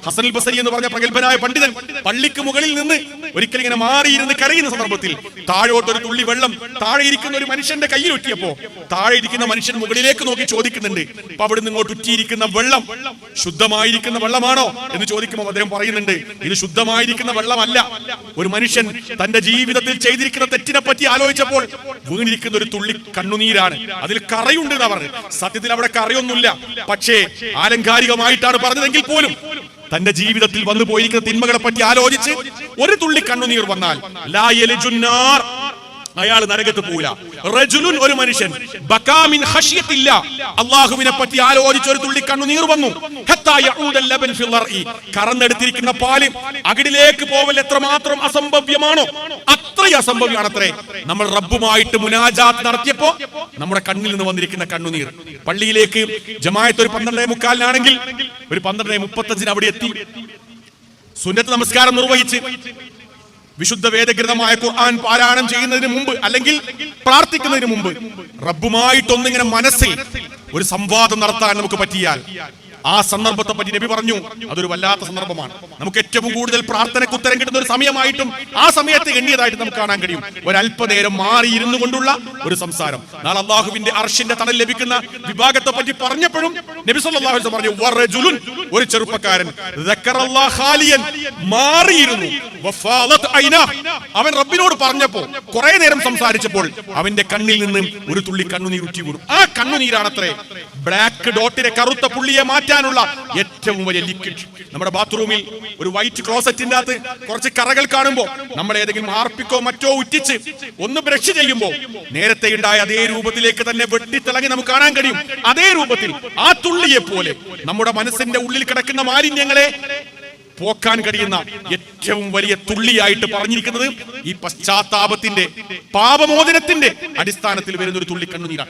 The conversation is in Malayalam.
ഹസൻ അൽ ബസരി എന്ന് പറഞ്ഞ പ്രഗത്ഭനായ പണ്ഡിതൻ പള്ളിക്ക് മുകളിൽ നിന്ന് ഒരിക്കൽ ഇങ്ങനെ മാറിയിരുന്ന് കരയുന്ന സന്ദർഭത്തിൽ താഴോട്ടൊരു തുള്ളി വെള്ളം താഴെ ഇരിക്കുന്ന ഒരു മനുഷ്യന്റെ കയ്യിൽ ഒറ്റിയപ്പോ താഴെ ഇരിക്കുന്ന മനുഷ്യൻ മുകളിലേക്ക് നോക്കി ചോദിക്കുന്നുണ്ട്, അപ്പൊ അവിടെ നിന്ന് ഇങ്ങോട്ട് ഉറ്റിയിരിക്കുന്ന വെള്ളം ശുദ്ധമായിരിക്കുന്ന വെള്ളമാണോ എന്ന് ചോദിക്കുമ്പോൾ അദ്ദേഹം പറയുന്നുണ്ട്, ഇത് ശുദ്ധമായിരിക്കുന്ന വെള്ളമല്ല. ഒരു മനുഷ്യൻ തന്റെ ജീവിതത്തിൽ ചെയ്തിരിക്കുന്ന തെറ്റിനെ പറ്റി ആലോചിച്ചപ്പോൾ വീണിരിക്കുന്ന ഒരു തുള്ളി കണ്ണുനീരാണ്. അതിൽ കറയുണ്ട് എന്നാ പറഞ്ഞത്. സത്യത്തിൽ അവിടെ കറയൊന്നുമില്ല, പക്ഷേ ആലങ്കാരികമായിട്ടാണ് പറഞ്ഞതെങ്കിൽ പോലും തന്റെ ജീവിതത്തിൽ വന്നു പോയിരിക്കുന്ന തിന്മകളെ പറ്റി ആലോചിച്ച് ഒരു തുള്ളി കണ്ണുനീർ വന്നാൽ ലാ യലിജുന്നാർ, അയാൾ നരകത്ത് പോവില്ല. റജുലുൻ, ഒരു മനുഷ്യൻ ബകാ മിൻ ഖശിയത്തില്ല, അല്ലാഹുവിനെ പറ്റി ആലോചിച്ച് ഒരു തുള്ളി കണ്ണുനീർ വന്നു. ഹത്താ യഊദൽ ലബൻ ഫിൽ റഈ, കറന്നെടുത്തിരിക്കുന്ന പാല് അകിടിലേക്ക് പോവൽ എത്രമാത്രം അസംഭവ്യമാണോ അത്രയും അസംഭവ്യമാണത്രേ നമ്മൾ റബ്ബുമായിട്ട് മുനാജാത്ത് നടത്തിയപ്പോ നമ്മുടെ കണ്ണിൽ നിന്ന് വന്നിരിക്കുന്ന കണ്ണുനീർ. പള്ളിയിലേക്ക് ജമാഅത്ത് ഒരു 12:45 ഒരു 12:35 അവിടെ എത്തി. സുന്നത്ത് നമസ്കാരം നിർവഹിച്ച് വിശുദ്ധ വേദഗ്രന്ഥമായ ഖുർആൻ പാരായണം ചെയ്യുന്നതിന് മുമ്പ് അല്ലെങ്കിൽ പ്രാർത്ഥിക്കുന്നതിന് മുമ്പ് റബ്ബുമായിട്ടൊന്നിങ്ങനെ മനസ്സിൽ ഒരു സംവാദം നടത്താൻ നമുക്ക് പറ്റിയാൽ ആ സന്ദർഭത്തെ പറ്റി നബി പറഞ്ഞു, അതൊരു വല്ലാത്ത സന്ദർഭമാണ്. നമുക്ക് ഏറ്റവും കൂടുതൽ പ്രാർത്ഥനയ്ക്ക് ഉത്തരം കിട്ടുന്ന ഒരു സമയമായിട്ടും ആ സമയത്ത് എണ്ണിയതായിട്ട് നമുക്ക് കാണാൻ കഴിയും. ഒരല്പനേരം മാറിയിരുന്നു കൊണ്ടുള്ള ഒരു സംസാരം. നാളെ അല്ലാഹുവിന്റെ അർശിന്റെ തണൽ ലഭിക്കുന്ന വിഭാഗത്തെ പറ്റി പറഞ്ഞപ്പോഴും നബി സല്ലല്ലാഹു അലൈഹി വസല്ലം പറഞ്ഞു, വറജുലുൻ, ഒരു ചെറുപ്പക്കാരൻ ദക്കറല്ലാഹ് ഖാലിയൻ, മാറിയിരുന്നു, വഫാലത് ഐനാ, അവൻ റബ്ബിനോട് പറഞ്ഞപ്പോ കുറെ നേരം സംസാരിച്ചപ്പോൾ അവന്റെ കണ്ണിൽ നിന്ന് ഒരു തുള്ളി കണ്ണുനീർ ഉറ്റി വീണു. ആ കണ്ണുനീരാണത്രേ ബ്ലാക്ക് ഡോട്ടിനെ, കറുത്ത പുള്ളിയെ മാറ്റാനുള്ള ഏറ്റവും വലിയ ലിക്വിഡ്. നമ്മുടെ ബാത്റൂമിൽ ഒരു വൈറ്റ് ക്ലോസറ്റിന്റെ അകത്ത് കുറച്ച് കറകൾ കാണുമ്പോൾ നമ്മൾ ഏതെങ്കിലും ഹാർപ്പിക്കോ മറ്റോ ഉറ്റിച്ച് ഒന്ന് ബ്രഷ് ചെയ്യുമ്പോൾ നേരത്തെ ഉണ്ടായ അതേ രൂപത്തിലേക്ക് തന്നെ വെട്ടിത്തിളങ്ങി നമുക്ക് കാണാൻ കഴിയും. അതേ രൂപത്തിൽ ആ തുള്ളിയെ പോലെ നമ്മുടെ മനസ്സിന്റെ ഉള്ളിൽ കിടക്കുന്ന മാലിന്യങ്ങളെ പോക്കാൻ കഴിയുന്ന ഏറ്റവും വലിയ തുള്ളിയായിട്ട് പറഞ്ഞിരിക്കുന്നത് ഈ പശ്ചാത്താപത്തിന്റെ, പാപമോചനത്തിന്റെ അടിസ്ഥാനത്തിൽ വരുന്ന ഒരു തുള്ളി കണ്ണുനീരാണ്.